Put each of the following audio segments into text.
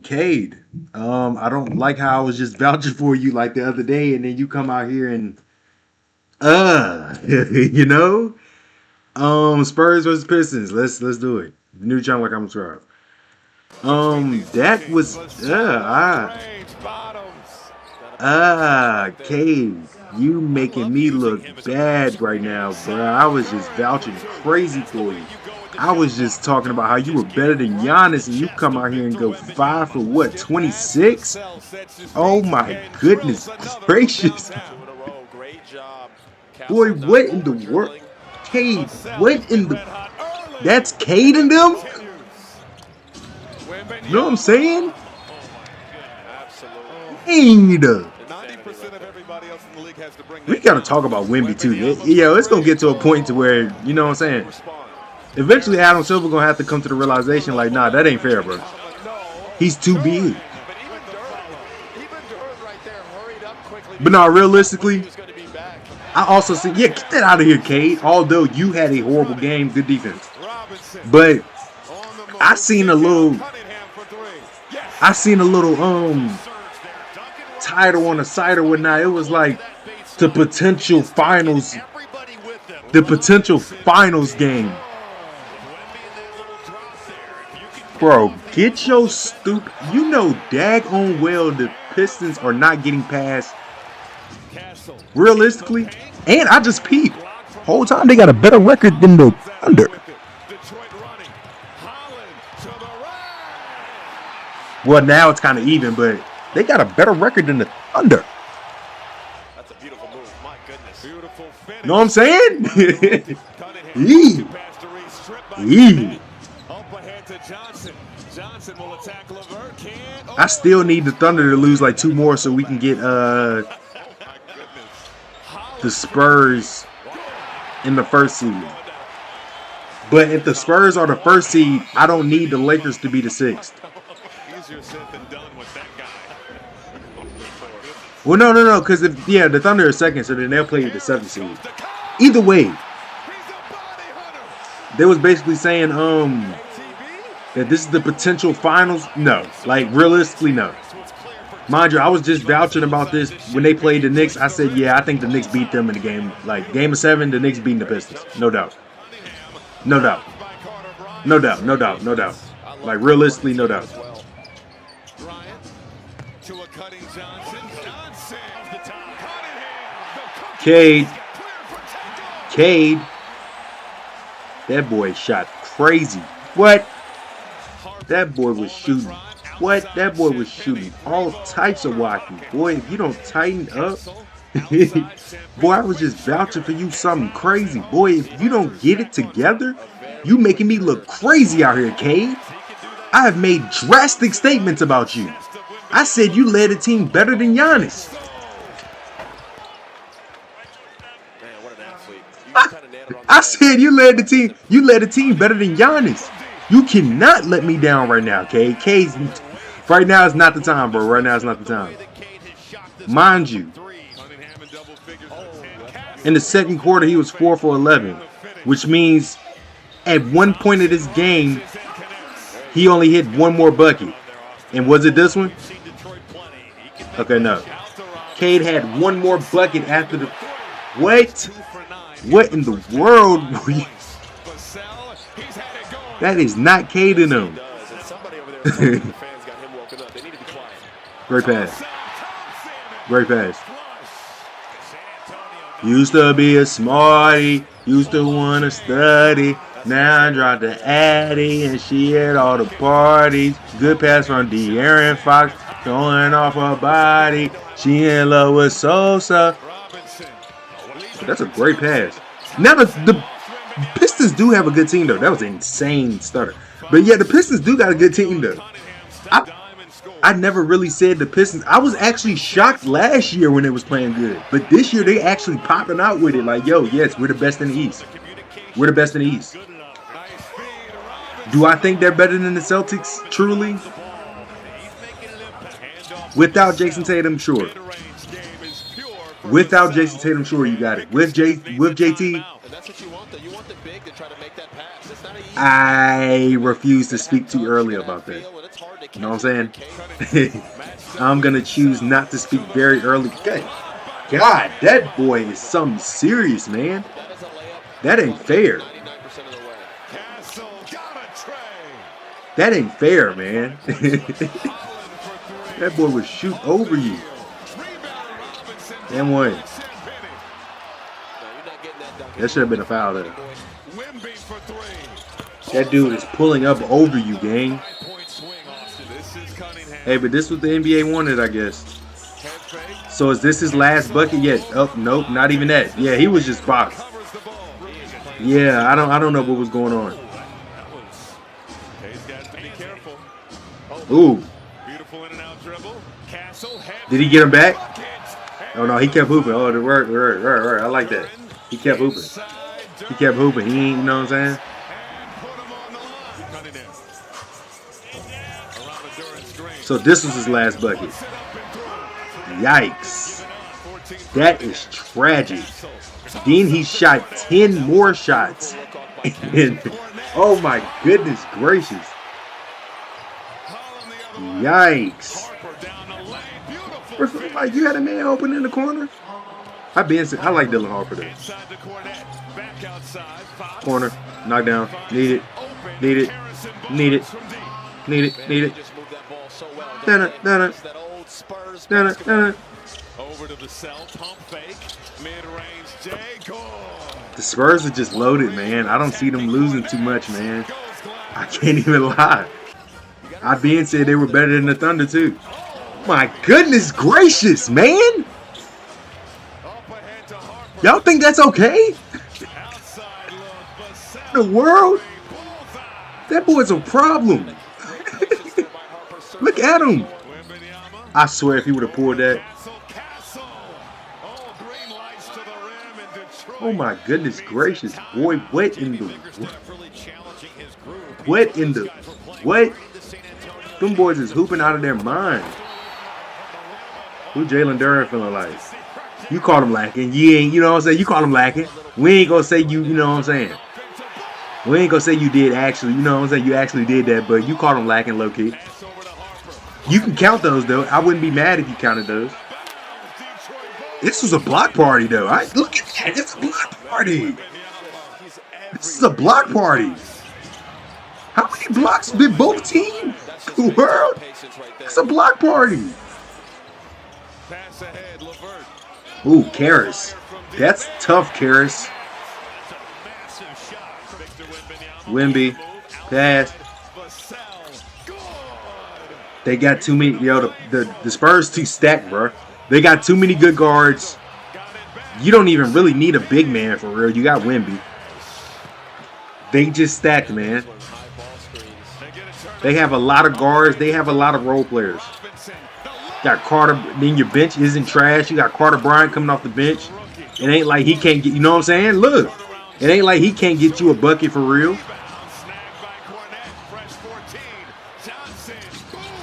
Cade. I don't like how I was just vouching for you like the other day, and then you come out here and you know, Spurs versus Pistons. Let's do it. New channel like I'm subscribed. That was Cade. You making me look bad right now, bro. I was just vouching crazy for you. I was just talking about how you were better than Giannis, and you come out here and go 5 for what, 26? Oh my goodness gracious. Boy, what in the world? Cade, what in the... That's Cade in them? You know what I'm saying? Cade. We gotta talk about Wemby too. It's gonna get to a point to where, you know what I'm saying? Eventually Adam Silver gonna have to come to the realization like, nah, that ain't fair, bro. He's too big. But no, realistically, I also see, yeah, get that out of here, Cade. Although you had a horrible game, good defense. But I seen a little title on the site or whatnot. It was like the potential finals game. Bro, get your stupid... You know daggone well the Pistons are not getting past. Realistically. And I just peeped. Whole time they got a better record than the Thunder. Well, now it's kind of even, but they got a better record than the Thunder. That's a beautiful move. My goodness. Beautiful finish. Know what I'm saying? I still need the Thunder to lose like 2 more so we can get the Spurs in the first seed. But if the Spurs are the first seed, I don't need the Lakers to be the 6th. Well, no, because the Thunder are second, so then they'll play the 7th seed. Either way, they was basically saying that this is the potential finals. No, like realistically, no. Mind you, I was just vouching about this when they played the Knicks. I said, yeah, I think the Knicks beat them in the game. Like game of 7, the Knicks beating the Pistons, no doubt. Like realistically, no doubt. Cade, that boy shot crazy. What? That boy was shooting. What? That boy was shooting all types of wacky. Boy, if you don't tighten up, boy, I was just vouching for you something crazy. Boy, if you don't get it together, you making me look crazy out here, Cade. I have made drastic statements about you. I said you led a team better than Giannis. I said you led the team. You led the team better than Giannis. You cannot let me down right now, Cade. Right now is not the time, bro. Right now is not the time. Mind you, in the second quarter, he was 4 for 11, which means at one point of this game, he only hit 1 more bucket. And was it this one? Okay, no. Cade had 1 more bucket after the... What? What in the world were you... That is not Cade in him. Great pass. Great pass. Used to be a smarty. Used to want to study. Now I dropped the Addy and she at all the parties. Good pass from De'Aaron Fox. Going off her body. She in love with Sosa. That's a great pass. Now the Pistons do have a good team, though. That was an insane stutter. But yeah, the Pistons do got a good team, though. I never really said the Pistons. I was actually shocked last year when they was playing good. But this year, they actually popping out with it. Like, yo, yes, we're the best in the East. We're the best in the East. Do I think they're better than the Celtics? Truly? Without Jason Tatum, sure. Without Jason Tatum, sure, you got it. With JT, I refuse to speak too early about that. You know what I'm saying? I'm going to choose not to speak very early. God, that boy is something serious, man. That ain't fair. That ain't fair, man. That boy would shoot over you. And one. That should have been a foul there. That dude is pulling up over you, gang. Hey, but this was the NBA wanted, I guess. So is this his last bucket yet? Oh, nope, not even that. Yeah, he was just boxed. Yeah, I don't know what was going on. Ooh. Did he get him back? Oh no, he kept hooping. Oh, the right. I like that. He kept hooping. He kept hooping. He ain't, you know what I'm saying? So this was his last bucket. Yikes. That is tragic. Then he shot 10 more shots. And, oh my goodness gracious. Yikes. Like you had a man open in the corner? I like Dylan Harper there. Corner, knock down, need it. Over to the cell, pump fake, mid-range, the Spurs are just loaded, man. I don't see them losing too much, man. I can't even lie. I being said they were better than the Thunder too. My goodness gracious, man! Y'all think that's okay? The world? That boy's a problem. Look at him. I swear if he would have pulled that. Oh my goodness gracious, boy, what? Them boys is hooping out of their mind. Who Jalen Duren feeling like? You call him lacking. You ain't, you know what I'm saying? You call him lacking. We ain't gonna say you know what I'm saying? We ain't gonna say you did actually, you know what I'm saying? You actually did that, but you called him lacking low key. You can count those though. I wouldn't be mad if you counted those. This was a block party though. Look at that. It's a block party. This is a block party. How many blocks did both teams? The world? It's a block party. Ooh, Karras. That's tough, Karras. Wemby. Pass. They got too many. Yo, the Spurs too stacked, bro. They got too many good guards. You don't even really need a big man for real. You got Wemby. They just stacked, man. They have a lot of guards. They have a lot of role players. Got Carter. Then your bench isn't trash. You got Carter Bryant coming off the bench. It ain't like he can't get. You know what I'm saying? Look, it ain't like he can't get you a bucket for real.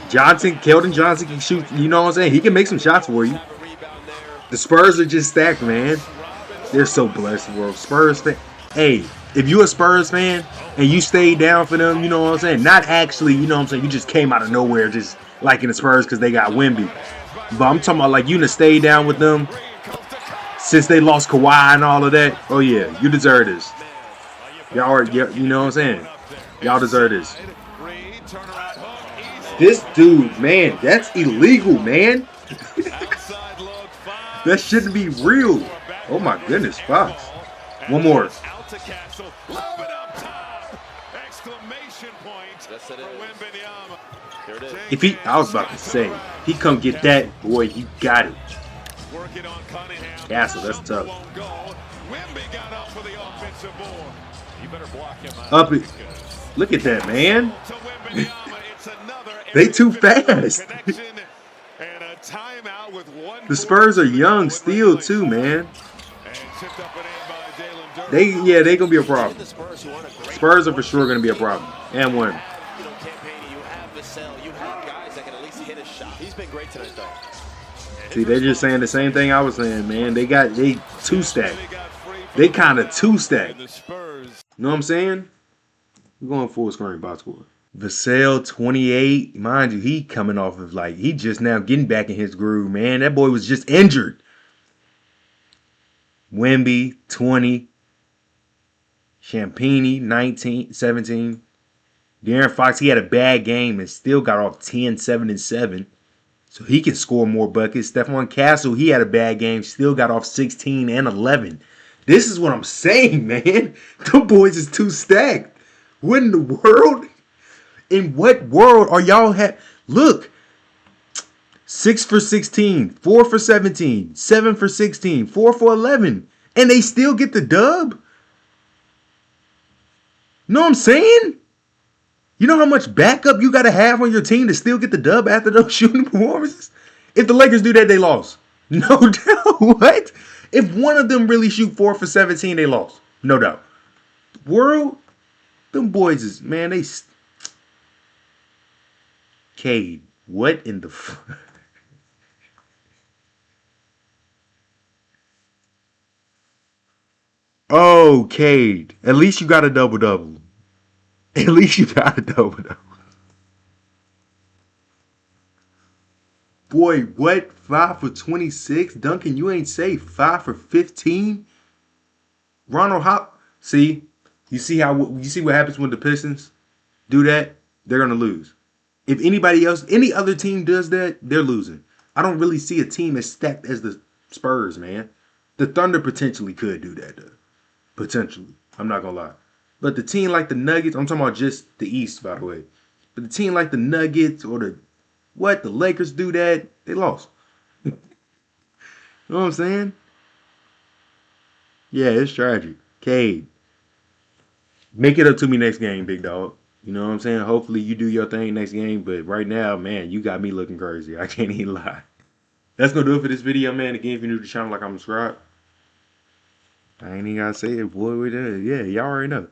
Keldon Johnson can shoot. You know what I'm saying? He can make some shots for you. The Spurs are just stacked, man. They're so blessed, bro. Spurs fan. Hey, if you're a Spurs fan and you stayed down for them, you know what I'm saying? Not actually, you know what I'm saying? You just came out of nowhere just liking the Spurs because they got Wemby. But I'm talking about like you done stayed down with them since they lost Kawhi and all of that. Oh, yeah. You deserve this. Y'all are, you know what I'm saying? Y'all deserve this. This dude, man, that's illegal, man. That shouldn't be real. Oh my goodness, Fox. One more. If he, I was about to say, he come get that, boy, he got it. Castle, that's tough. Up it. Look at that, man. They too fast. The Spurs are young still too, man. They gonna be a problem. Spurs are for sure gonna be a problem. And one. See, they're just saying the same thing I was saying, man. They two stacked. They kind of two stacked. You know what I'm saying? We're going full screen box score. Vassell, 28. Mind you, he coming off of like, he just now getting back in his groove, man. That boy was just injured. Wemby, 20. Champagnie, 19, 17. De'Aaron Fox, he had a bad game and still got off 10, 7, and 7. So he can score more buckets. Stephon Castle, he had a bad game, still got off 16 and 11. This is what I'm saying, man. The boys is too stacked. What in the world? In what world are y'all Look, 6 for 16, 4 for 17, 7 for 16, 4 for 11. And they still get the dub? Know what I'm saying? You know how much backup you got to have on your team to still get the dub after those shooting performances? If the Lakers do that, they lost. No doubt. What? If one of them really shoot 4 for 17, they lost. No doubt. World, them boys is, man, they... Cade, what in the... Oh, Cade, at least you got a double-double. At least you got a double-double. Boy, what? 5 for 26? Duncan, you ain't safe. 5 for 15? Ronald Hop. See? You see what happens when the Pistons do that? They're gonna lose. If anybody else, any other team does that, they're losing. I don't really see a team as stacked as the Spurs, man. The Thunder potentially could do that, though. Potentially. I'm not gonna lie. But the team like the Nuggets, I'm talking about just the East, by the way. But the team like the Nuggets or the Lakers do that, they lost. You know what I'm saying? Yeah, it's tragic. Cade, make it up to me next game, big dog. You know what I'm saying? Hopefully you do your thing next game. But right now, man, you got me looking crazy. I can't even lie. That's going to do it for this video, man. Again, if you're new to the channel, like, I'm subscribed. I ain't even got to say it, boy. Yeah, y'all already know.